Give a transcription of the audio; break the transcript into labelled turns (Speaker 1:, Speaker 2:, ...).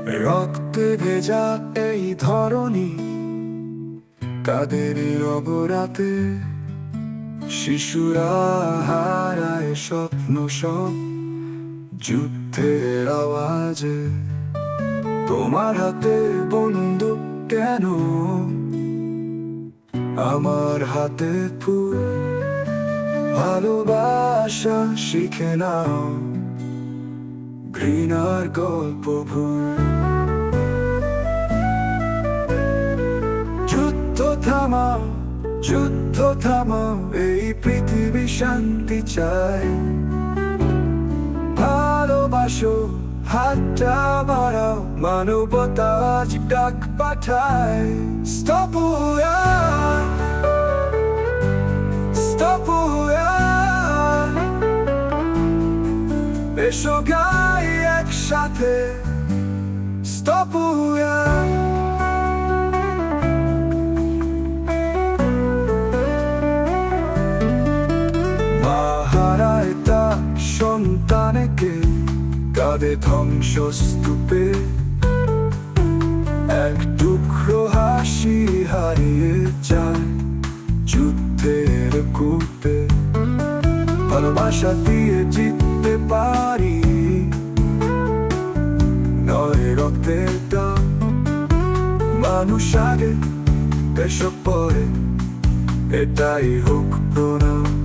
Speaker 1: রক্তে ভেজা এই ধরণী, তাদের অবরাতে শিশুরা হারায় স্বপ্ন সব যুদ্ধের আওয়াজে। তোমার হাতে বন্দুক কেন, আমার হাতে ফুল। ভালোবাসা শিখে নাও, ঘৃণার গল্প ভুল। যুদ্ধ থামাও, যুদ্ধ থামাও, এই পৃথিবী শান্তি চায়। ভালোবাসো, হাতটা বাড়াও, মানবতা আজ ডাক পাঠায়। Stop war, stop war, এসো গাই একসাথে। Stop war, মা হারায় তার সন্তানকে, কাঁদে ধ্বংসস্তূপে। এক টুকরো হাসি হারিয়ে যায় যুদ্ধের কূপে। ভালোবাসা দিয়ে জিততে পারি, নয় রক্তের দাম। মানুষ আগে, দেশ পরে, এটাই হোক প্রণাম।